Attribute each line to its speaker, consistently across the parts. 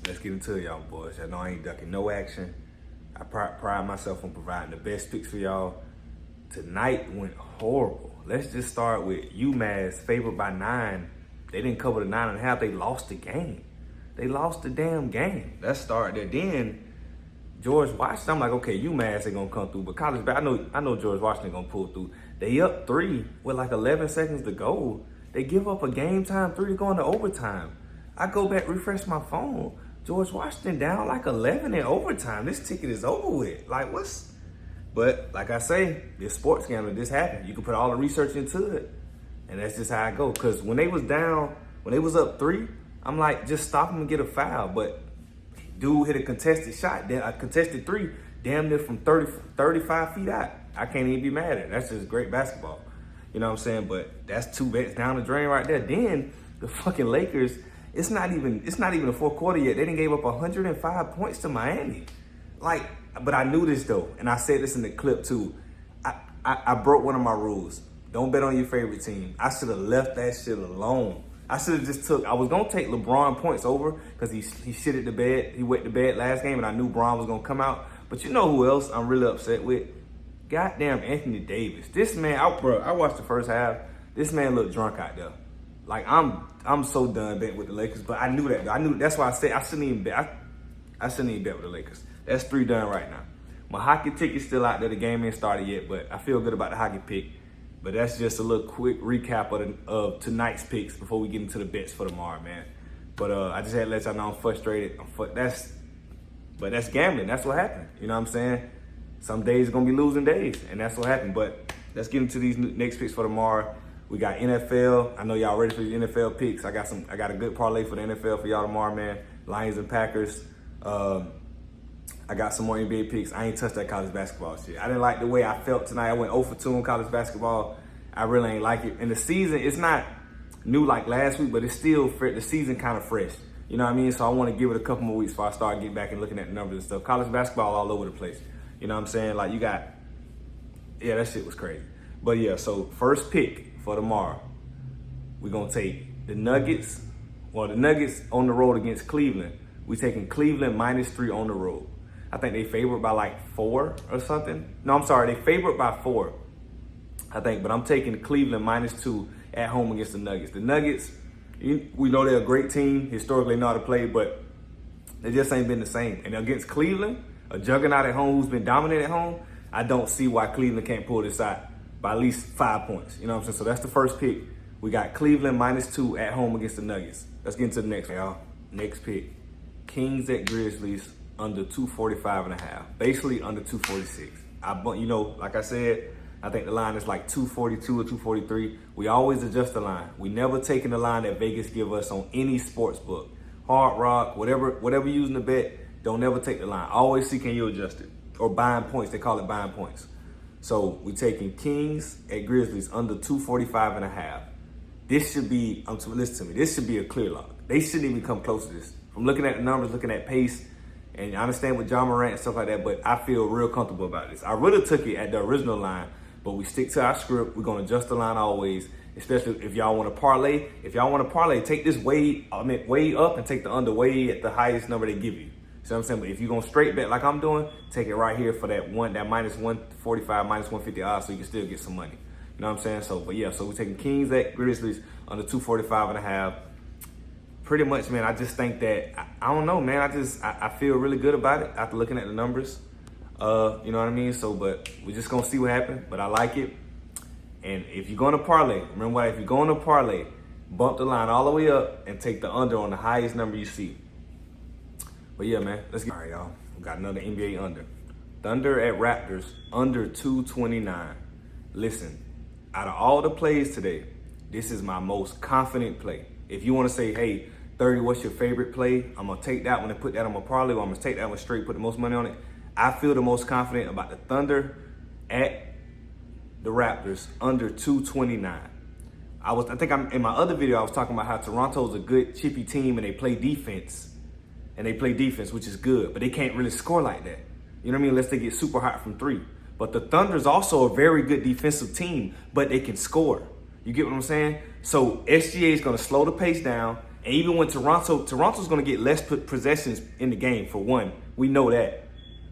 Speaker 1: Let's get into it, y'all boys. I know I ain't ducking no action. I pride myself on providing the best picks for y'all. Tonight went horrible. Let's just start with UMass favored by 9. They didn't cover the 9.5. They lost the game. They lost the damn game. Let's start there. Then George Washington, I'm like, okay, UMass ain't gonna come through, but college, I know George Washington gonna pull through. They up 3 with like 11 seconds to go. They give up a game time 3 to go into overtime. I go back, refresh my phone. George Washington down like 11 in overtime. This ticket is over with. Like, what's... But like I say, this sports gambling, this happened. You can put all the research into it, and that's just how I go. Because when they was down, when they was up 3, I'm like, just stop them and get a foul. But dude hit a contested shot, then a contested 3, damn near from 35 feet out. I can't even be mad at it. That's just great basketball. You know what I'm saying? But that's 2 bets down the drain right there. Then the fucking Lakers, it's not even the fourth quarter yet. They done gave up 105 points to Miami. Like, but I knew this though, and I said this in the clip too. I broke one of my rules. Don't bet on your favorite team. I should have left that shit alone. I should have just I was gonna take LeBron points over because he shitted the bed. He wet the bed last game, and I knew Bron was gonna come out. But you know who else I'm really upset with? Goddamn Anthony Davis. This man, I watched the first half. This man looked drunk out there. Like, I'm so done betting with the Lakers, but I knew that. That's why I said I shouldn't even bet. I shouldn't even bet with the Lakers. That's 3 done right now. My hockey ticket's still out there. The game ain't started yet, but I feel good about the hockey pick. But that's just a little quick recap of tonight's picks before we get into the bets for tomorrow, man. But I just had to let y'all know I'm frustrated. But that's gambling. That's what happened. You know what I'm saying? Some days are gonna be losing days, and that's what happened. But let's get into these next picks for tomorrow. We got NFL. I know y'all ready for the NFL picks. I got a good parlay for the NFL for y'all tomorrow, man. Lions and Packers. I got some more NBA picks. I ain't touched that college basketball shit. I didn't like the way I felt tonight. I went 0 for 2 in college basketball. I really ain't like it. And the season, it's not new like last week, but it's still the season kind of fresh. You know what I mean? So I want to give it a couple more weeks before I start getting back and looking at the numbers and stuff. College basketball all over the place. You know what I'm saying? Like, you got, yeah, that shit was crazy. But yeah, so first pick for tomorrow, we're going to take the Nuggets. Well, the Nuggets on the road against Cleveland. We're taking Cleveland -3 on the road. I think they favored by like 4 or something. No, I'm sorry. They favored by 4, I think. But I'm taking Cleveland -2 at home against the Nuggets. The Nuggets, we know they're a great team. Historically know how to play, but they just ain't been the same. And against Cleveland, a juggernaut at home who's been dominant at home, I don't see why Cleveland can't pull this out by at least 5 points. You know what I'm saying? So that's the first pick. We got Cleveland -2 at home against the Nuggets. Let's get into the next one, y'all. Next pick. Kings at Grizzlies under 245.5. Basically under 246. You know, like I said, I think the line is like 242 or 243. We always adjust the line. We never taking the line that Vegas give us on any sports book. Hard Rock, whatever you're using to bet, don't never take the line. Always see can you adjust it. Or buying points. They call it buying points. So we're taking Kings at Grizzlies under 245.5. This should be, listen to me, this should be a clear lock. They shouldn't even come close to this. From looking at the numbers, looking at pace, and I understand with John Morant and stuff like that, but I feel real comfortable about this. I really took it at the original line, but we stick to our script. We're going to adjust the line always, especially if y'all want to parlay. If y'all want to parlay, take this way up and take the under way at the highest number they give you. See what I'm saying? But if you're going to straight bet like I'm doing, take it right here for that -145, -150 odds so you can still get some money. You know what I'm saying? So, but yeah, so we're taking Kings at Grizzlies under 245.5. Pretty much, man, I just think that, I don't know, man. I feel really good about it after looking at the numbers. You know what I mean? So, but we're just going to see what happens. But I like it. And if you're going to parlay, remember what, if you're going to parlay, bump the line all the way up and take the under on the highest number you see. But yeah, man, let's get, all right, y'all. We got another NBA under. Thunder at Raptors under 229. Listen, out of all the plays today, this is my most confident play. If you want to say, hey, 30, what's your favorite play? I'm going to take that one and put that on my parlay, or I'm going to take that one straight, put the most money on it. I feel the most confident about the Thunder at the Raptors under 229. I think in my other video, I was talking about how Toronto's a good chippy team and they play defense. Which is good, but they can't really score like that. You know what I mean? Unless they get super hot from 3. But the Thunder's also a very good defensive team, but they can score. You get what I'm saying? So SGA is going to slow the pace down. And even when Toronto's going to get less possessions in the game, for one. We know that.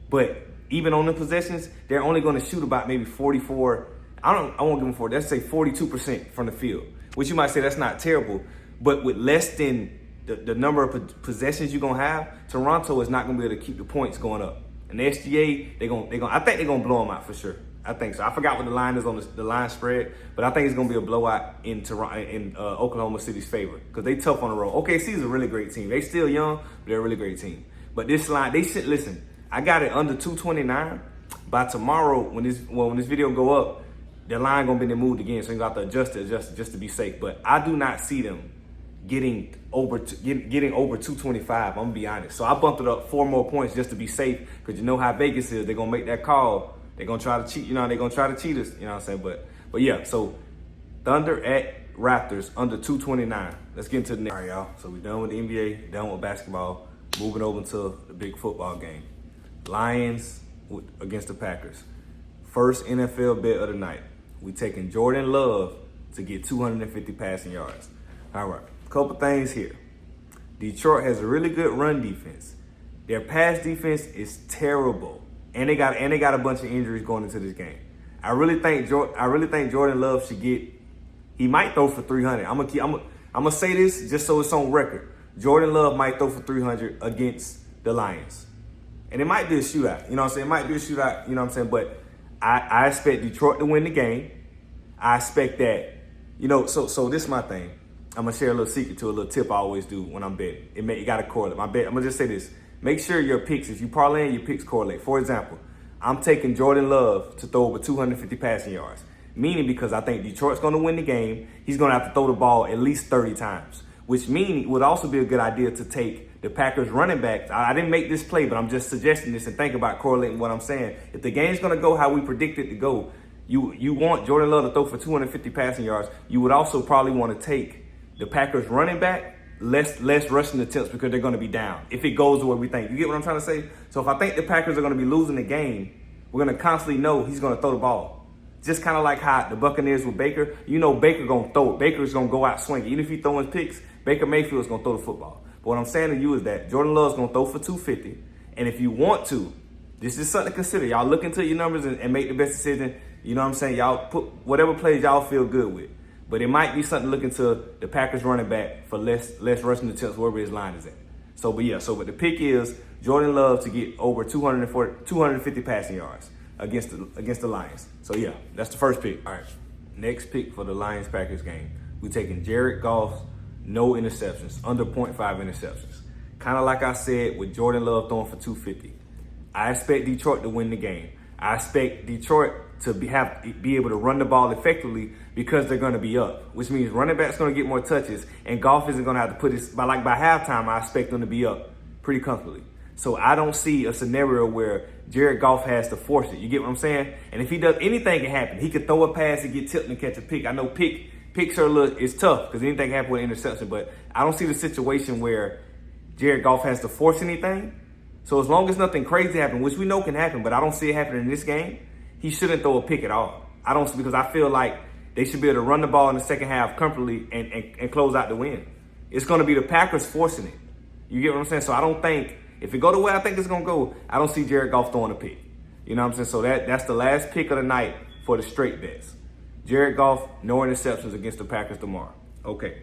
Speaker 1: But even on the possessions, they're only going to shoot about maybe 44. I won't give them 40. Let's say 42% from the field, which you might say that's not terrible. But with less than the number of possessions you're going to have, Toronto is not going to be able to keep the points going up. And the SGA, I think they're going to blow them out for sure. I think so. I forgot what the line is on the line spread, but I think it's going to be a blowout in Oklahoma City's favor because they tough on the road. OKC is a really great team. They still young, but they're a really great team. But this line, listen, I got it under 229. By tomorrow, when this video go up, the line going to be in the mood again, so you got to adjust it just to be safe. But I do not see them getting over 225. I'm gonna be honest. So I bumped it up 4 more points just to be safe because you know how Vegas is. They're gonna make that call. They're going to try to cheat, they're going to try to cheat us, you know what I'm saying? But yeah, so Thunder at Raptors under 229. Let's get into the next. All right, y'all. So we're done with the NBA, done with basketball, moving over to the big football game. Lions against the Packers. First NFL bet of the night. We taking Jordan Love to get 250 passing yards. All right, a couple things here. Detroit has a really good run defense. Their pass defense is terrible. And they got a bunch of injuries going into this game. I really think Jordan Love should get. He might throw for 300. I'm gonna say this just so it's on record. Jordan Love might throw for 300 against the Lions, and it might be a shootout. You know what I'm saying? It might be a shootout. You know what I'm saying? But I expect Detroit to win the game. I expect that. So this is my thing. I'm gonna share a little secret to a little tip I always do when I'm betting. You gotta correlate. I'm gonna just say this. Make sure your picks, if you parlay, your picks correlate. For example, I'm taking Jordan Love to throw over 250 passing yards, meaning because I think Detroit's going to win the game, he's going to have to throw the ball at least 30 times, which means it would also be a good idea to take the Packers running back. I didn't make this play, but I'm just suggesting this and think about correlating what I'm saying. If the game's going to go how we predict it to go, you want Jordan Love to throw for 250 passing yards. You would also probably want to take the Packers running back less rushing attempts because they're going to be down if it goes the way we think. You get what I'm trying to say? So if I think the Packers are going to be losing the game, we're going to constantly know he's going to throw the ball. Just kind of like how the Buccaneers with Baker. Baker going to throw it. Baker's going to go out swinging. Even if he's throwing picks, Baker Mayfield's going to throw the football. But what I'm saying to you is that Jordan Love's going to throw for 250. And if you want to, this is something to consider. Y'all look into your numbers and make the best decision. You know what I'm saying? Y'all put whatever plays y'all feel good with. But it might be something to look into the Packers running back for less rushing attempts wherever his line is at. So but the pick is Jordan Love to get over 250 passing yards against the Lions. So yeah, that's the first pick. All right, next pick for the Lions-Packers game. We're taking Jared Goff, no interceptions, under 0.5 interceptions. Kind of like I said with Jordan Love throwing for 250. I expect Detroit to win the game. I expect Detroit to be able to run the ball effectively because they're going to be up, which means running back's going to get more touches, and Goff isn't going to have to put his by halftime. I expect them to be up pretty comfortably. So I don't see a scenario where Jared Goff has to force it. You get what I'm saying? And if he does, anything can happen. He could throw a pass and get tipped and catch a pick. I know picks are it's tough because anything can happen with an interception, but I don't see the situation where Jared Goff has to force anything. So as long as nothing crazy happens, which we know can happen, but I don't see it happening in this game, he shouldn't throw a pick at all. Because I feel like they should be able to run the ball in the second half comfortably and close out the win. It's going to be the Packers forcing it. You get what I'm saying? So I don't think, if it go the way I think it's going to go, I don't see Jared Goff throwing a pick. You know what I'm saying? So that's the last pick of the night for the straight bets. Jared Goff, no interceptions against the Packers tomorrow. Okay.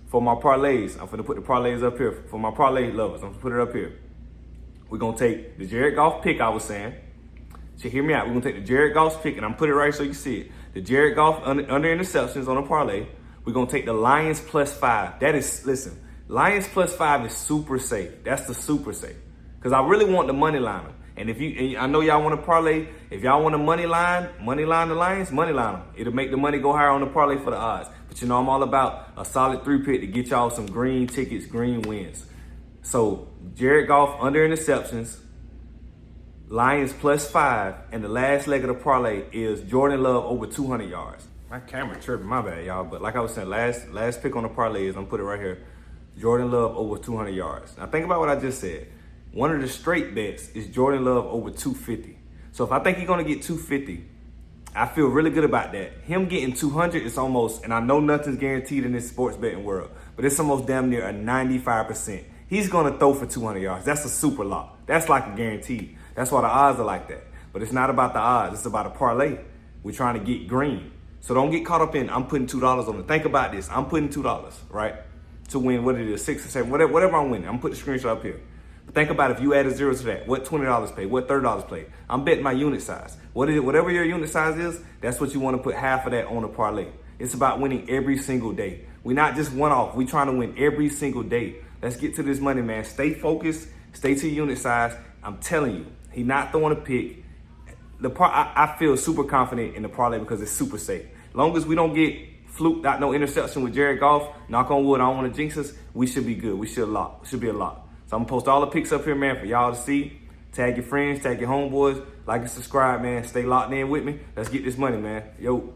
Speaker 1: For my parlays, I'm going to put the parlays up here. For my parlay lovers, I'm going to put it up here. We're going to take the Jared Goff pick I was saying. So hear me out. We're going to take the Jared Goff pick, and I'm put it right so you can see it. The Jared Goff under interceptions on a parlay. We're going to take the Lions +5. That is, listen, Lions +5 is super safe. That's the super safe. Because I really want the money line them. And I know y'all want to parlay. If y'all want a money line the Lions, money line them. It'll make the money go higher on the parlay for the odds. But I'm all about a solid 3-pick to get y'all some green tickets, green wins. So Jared Goff under interceptions, Lions +5, and the last leg of the parlay is Jordan Love over 200 yards. My camera tripping, my bad, y'all. But like I was saying, last pick on the parlay is, I'm put it right here, Jordan Love over 200 yards. Now think about what I just said. One of the straight bets is Jordan Love over 250. So if I think he's going to get 250, I feel really good about that. Him getting 200 is almost, and I know nothing's guaranteed in this sports betting world, but it's almost damn near a 95%. He's going to throw for 200 yards. That's a super lock. That's like a guarantee. That's why the odds are like that. But it's not about the odds. It's about a parlay. We're trying to get green. So don't get caught up in, I'm putting $2 on it. Think about this. I'm putting $2, right? To win, what it is, 6 or 7, whatever I'm winning. I'm putting the screenshot up here. But think about if you add a zero to that, what $20 pay, what $30 play. I'm betting my unit size. Whatever your unit size is, that's what you want to put half of that on a parlay. It's about winning every single day. We're not just one off. We're trying to win every single day. Let's get to this money, man. Stay focused. Stay to your unit size. I'm telling you, he's not throwing a pick. I feel super confident in the parlay because it's super safe. Long as we don't get fluked out no interception with Jared Goff, knock on wood, I don't want to jinx us, we should be good. We should be a lock. So I'm going to post all the picks up here, man, for y'all to see. Tag your friends, tag your homeboys, like and subscribe, man. Stay locked in with me. Let's get this money, man. Yo.